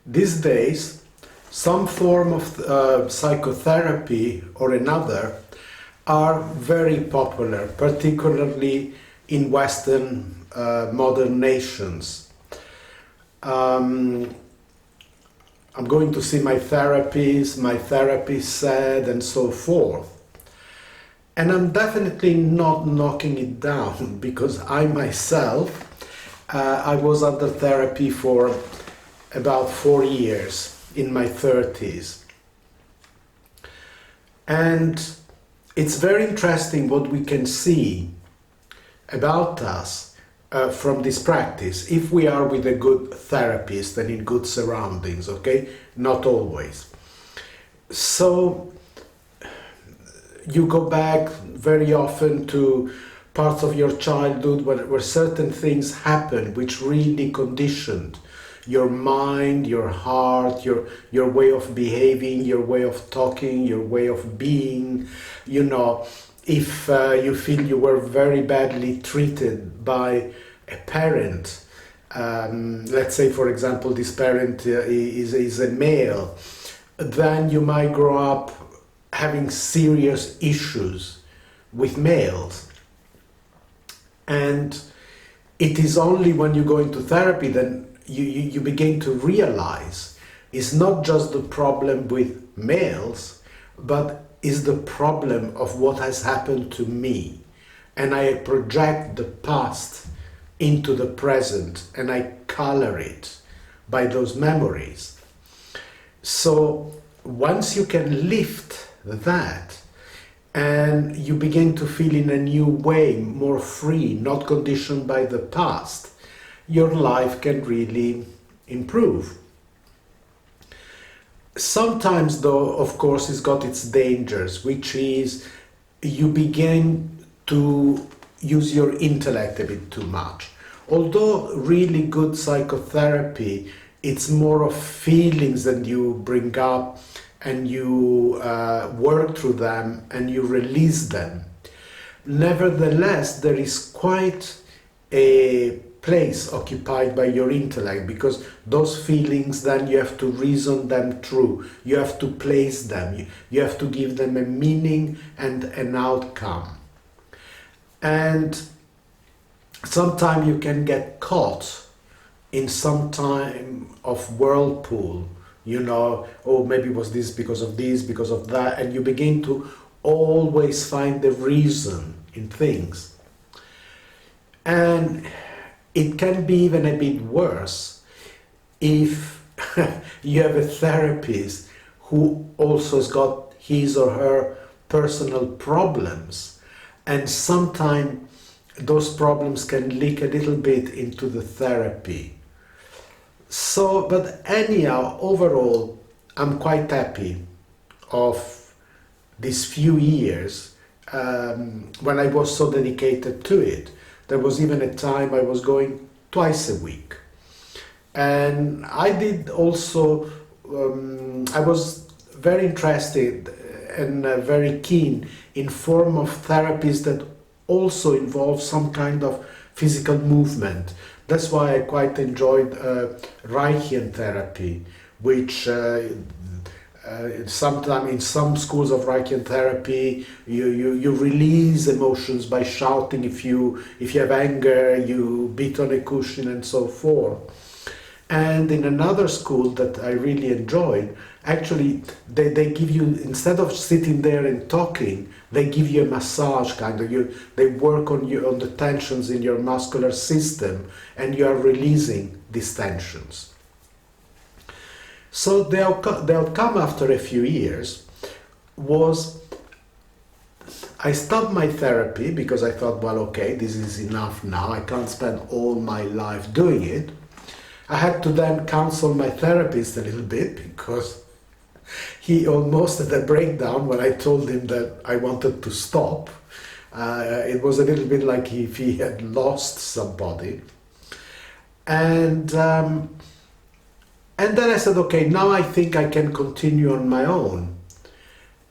These days, some form of psychotherapy or another are very popular, particularly in Western modern nations. I'm going to see my therapist said, and so forth. And I'm definitely not knocking it down, because I myself, I was under therapy for about 4 years in my 30s. And it's very interesting what we can see about us from this practice, if we are with a good therapist and in good surroundings, okay? Not always. So you go back very often to parts of your childhood where certain things happened which really conditioned your mind, your heart, your way of behaving, your way of talking, your way of being. You know, if you feel you were very badly treated by a parent, let's say, for example, this parent is a male, then you might grow up having serious issues with males. And it is only when you go into therapy then you begin to realize it's not just the problem with males, but is the problem of what has happened to me. And I project the past into the present and I color it by those memories. So once you can lift that and you begin to feel in a new way, more free, not conditioned by the past, your life can really improve. Sometimes though, of course, it's got its dangers, which is you begin to use your intellect a bit too much. Although really good psychotherapy, it's more of feelings that you bring up and you work through them and you release them. Nevertheless, there is quite a place occupied by your intellect, because those feelings then you have to reason them through, you have to place them, you have to give them a meaning and an outcome. And sometimes you can get caught in some time of whirlpool, you know, oh, maybe it was this, because of that, and you begin to always find the reason in things. And it can be even a bit worse if you have a therapist who also has got his or her personal problems, and sometimes those problems can leak a little bit into the therapy. So, but anyhow, overall, I'm quite happy of these few years when I was so dedicated to it. There was even a time I was going twice a week. And I did also, I was very interested and very keen in form of therapies that also involve some kind of physical movement. That's why I quite enjoyed Reichian therapy, which sometimes in some schools of Reichian therapy you release emotions by shouting. If you have anger, you beat on a cushion and so forth. And in another school that I really enjoyed, actually they give you, instead of sitting there and talking, they give you a massage kind of. They work on the tensions in your muscular system, and you are releasing these tensions. So the outcome after a few years was I stopped my therapy because I thought, well, okay, this is enough now. I can't spend all my life doing it. I had to then counsel my therapist a little bit, because he almost had a breakdown when I told him that I wanted to stop. It was a little bit like if he had lost somebody. And then I said, okay, now I think I can continue on my own.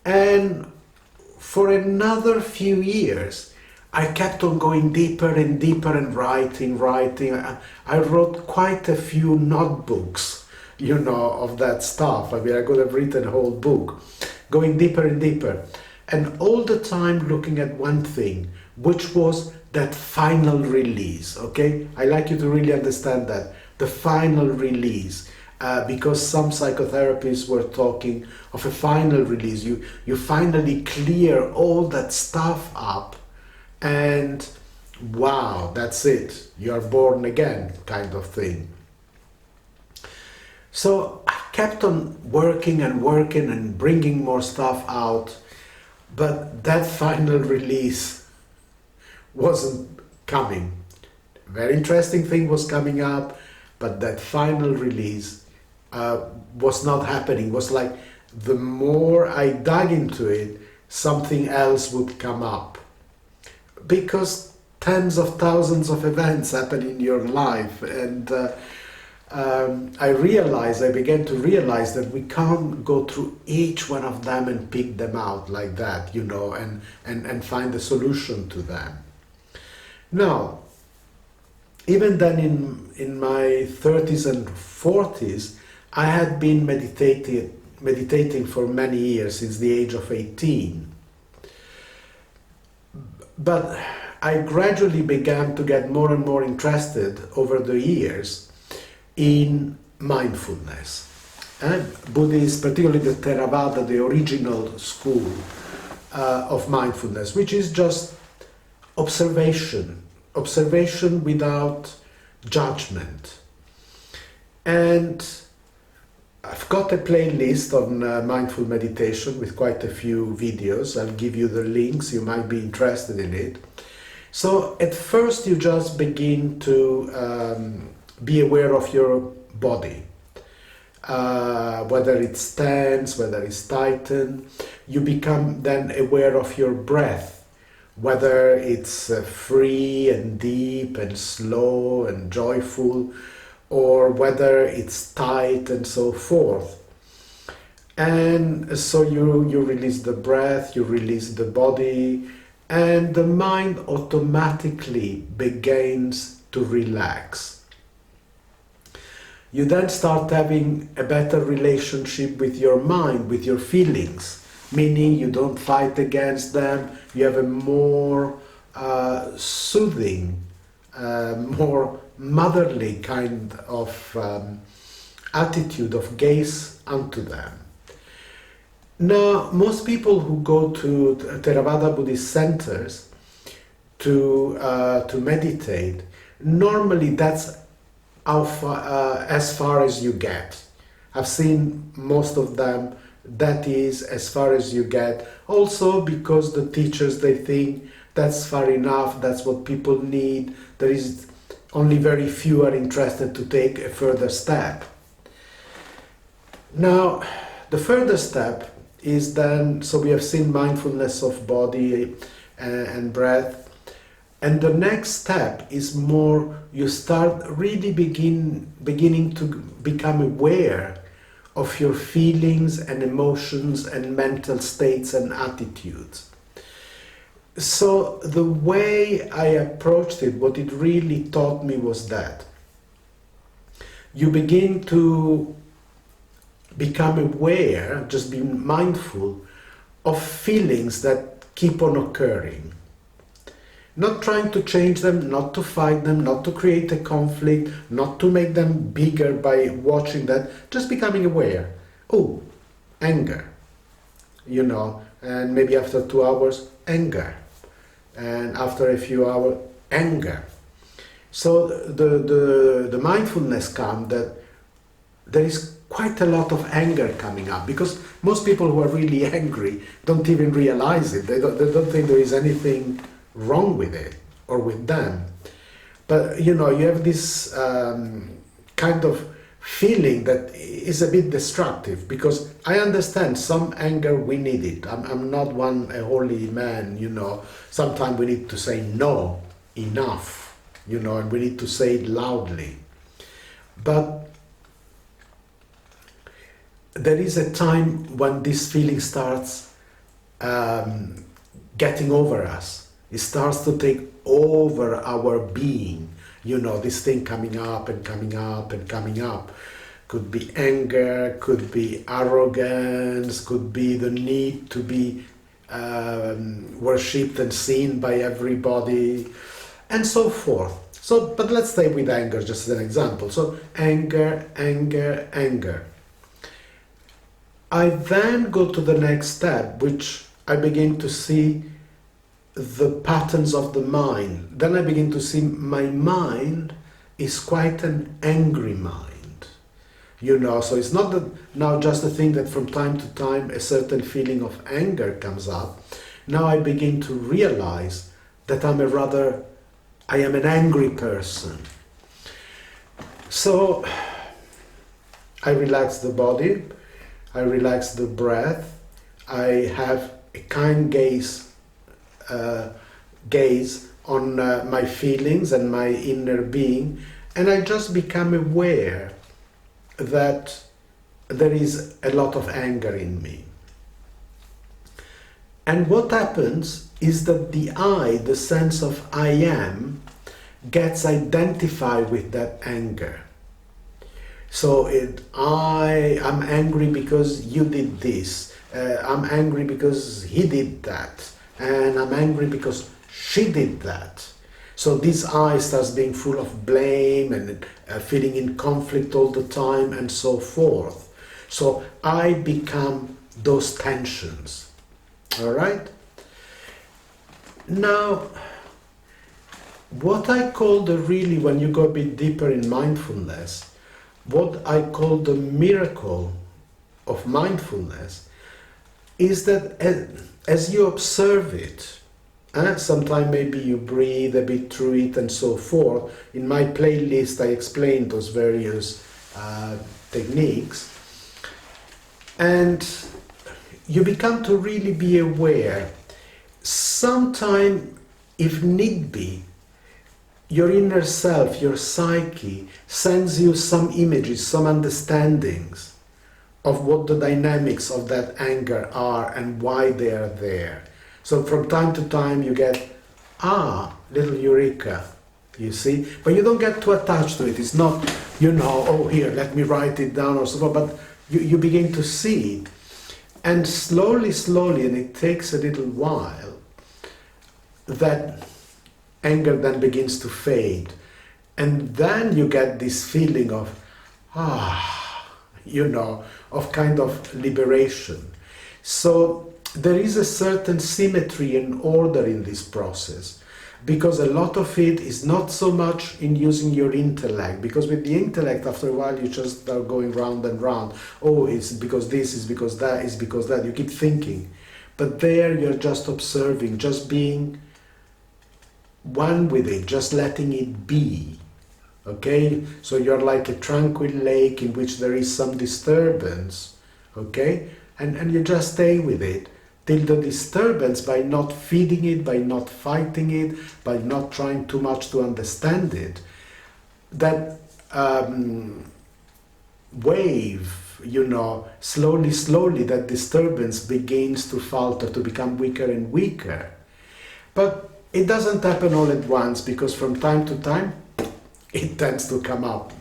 And for another few years, I kept on going deeper and deeper and writing. I wrote quite a few notebooks, of that stuff. I mean, I could have written a whole book, going deeper and deeper. And all the time looking at one thing, which was that final release, okay? I like you to really understand that, the final release. Because some psychotherapists were talking of a final release. You finally clear all that stuff up and wow, that's it. You are born again, kind of thing. So I kept on working and bringing more stuff out, but that final release wasn't coming. A very interesting thing was coming up, but that final release was not happening. It was like the more I dug into it, something else would come up. Because tens of thousands of events happen in your life, and I began to realize that we can't go through each one of them and pick them out like that, and find a solution to them. Now, even then in my 30s and 40s, I had been meditating for many years, since the age of 18. But I gradually began to get more and more interested over the years in mindfulness. And Buddhist, particularly the Theravada, the original school of mindfulness, which is just observation without judgment. And I've got a playlist on mindful meditation with quite a few videos. I'll give you the links, you might be interested in it. So at first you just begin to be aware of your body, whether it's tense, whether it's tightened. You become then aware of your breath, whether it's free and deep and slow and joyful, or whether it's tight and so forth. And so you release the breath, you release the body, and the mind automatically begins to relax. You then start having a better relationship with your mind, with your feelings, meaning you don't fight against them, you have a more soothing, more motherly kind of attitude of gaze unto them. Now, most people who go to Theravada Buddhist centers to meditate, normally that's as far as you get. I've seen most of them, that is as far as you get. Also because the teachers, they think that's far enough, that's what people need. There is only very few are interested to take a further step. Now, the further step is then, so we have seen mindfulness of body and breath, and the next step is more, you start really beginning to become aware of your feelings and emotions and mental states and attitudes. So the way I approached it, what it really taught me was that you begin to become aware, just be mindful of feelings that keep on occurring. Not trying to change them, not to fight them, not to create a conflict, not to make them bigger by watching that, just becoming aware. Oh, anger, and maybe after 2 hours, anger. And after a few hours, anger. So the mindfulness comes that there is quite a lot of anger coming up, because most people who are really angry don't even realize it. They don't think there is anything wrong with it or with them. But you have this kind of feeling that is a bit destructive, because I understand some anger, we need it. I'm not a holy man, Sometimes we need to say no, enough, and we need to say it loudly. But there is a time when this feeling starts getting over us. It starts to take over our being, this thing coming up and coming up and coming up. Could be anger, could be arrogance, could be the need to be worshipped and seen by everybody, and so forth. So, but let's stay with anger just as an example. So, anger, anger, anger. I then go to the next step, which I begin to see the patterns of the mind. Then I begin to see my mind is quite an angry mind. So it's not that now just a thing that from time to time a certain feeling of anger comes up. Now I begin to realize that I am an angry person. So I relax the body, I relax the breath, I have a kind gaze on my feelings and my inner being, and I just become aware that there is a lot of anger in me. And what happens is that the I, the sense of I am, gets identified with that anger. So I'm angry because you did this, I'm angry because he did that, and I'm angry because she did that. So this I starts being full of blame and feeling in conflict all the time and so forth. So I become those tensions. All right? Now, what I call when you go a bit deeper in mindfulness, what I call the miracle of mindfulness is that as you observe it, sometimes maybe you breathe a bit through it and so forth. In my playlist I explained those various techniques, and you become to really be aware. Sometime, if need be, your inner self, your psyche, sends you some images, some understandings of what the dynamics of that anger are and why they are there. So from time to time you get, little eureka, you see? But you don't get too attached to it. It's not, oh, here, let me write it down or so forth, but you begin to see it. And slowly, and it takes a little while, that anger then begins to fade. And then you get this feeling of, of kind of liberation. So there is a certain symmetry and order in this process, because a lot of it is not so much in using your intellect, because with the intellect, after a while, you just are going round and round. Oh, it's because this, is because that, is because that. You keep thinking. But there you're just observing, just being one with it, just letting it be. Okay? So you're like a tranquil lake in which there is some disturbance. Okay? And you just stay with it till the disturbance, by not feeding it, by not fighting it, by not trying too much to understand it, that wave, slowly that disturbance begins to falter, to become weaker and weaker. But it doesn't happen all at once, because from time to time it tends to come up.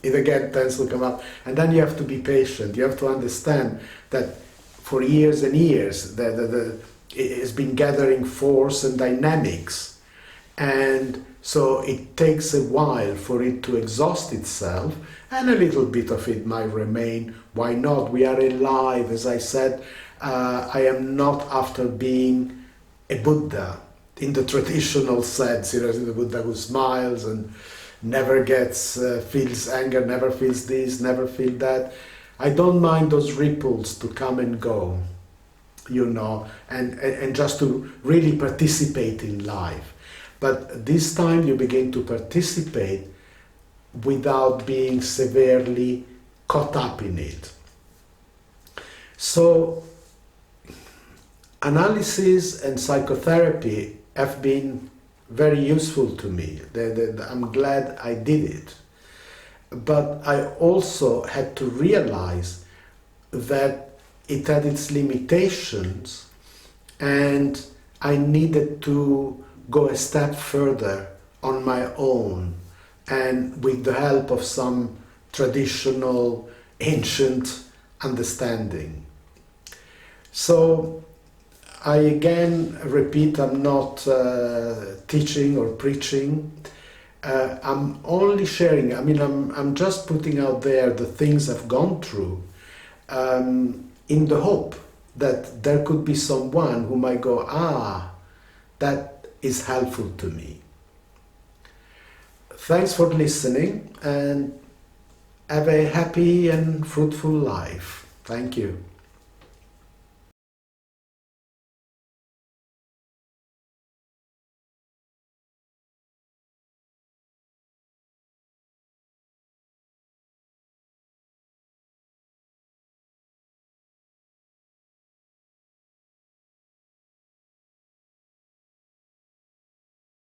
It again tends to come up. And then you have to be patient. You have to understand that for years and years it has been gathering force and dynamics. And so it takes a while for it to exhaust itself, and a little bit of it might remain. Why not? We are alive. As I said, I am not after being a Buddha in the traditional sense, the Buddha who smiles and never feels anger, never feels this, never feel that. I don't mind those ripples to come and go, and just to really participate in life. But this time you begin to participate without being severely caught up in it. So analysis and psychotherapy have been very useful to me. I'm glad I did it. But I also had to realize that it had its limitations, and I needed to go a step further on my own, and with the help of some traditional, ancient understanding. So I again repeat, I'm not teaching or preaching. I'm only sharing. I mean, I'm just putting out there the things I've gone through, in the hope that there could be someone who might go, that is helpful to me. Thanks for listening, and have a happy and fruitful life. Thank you.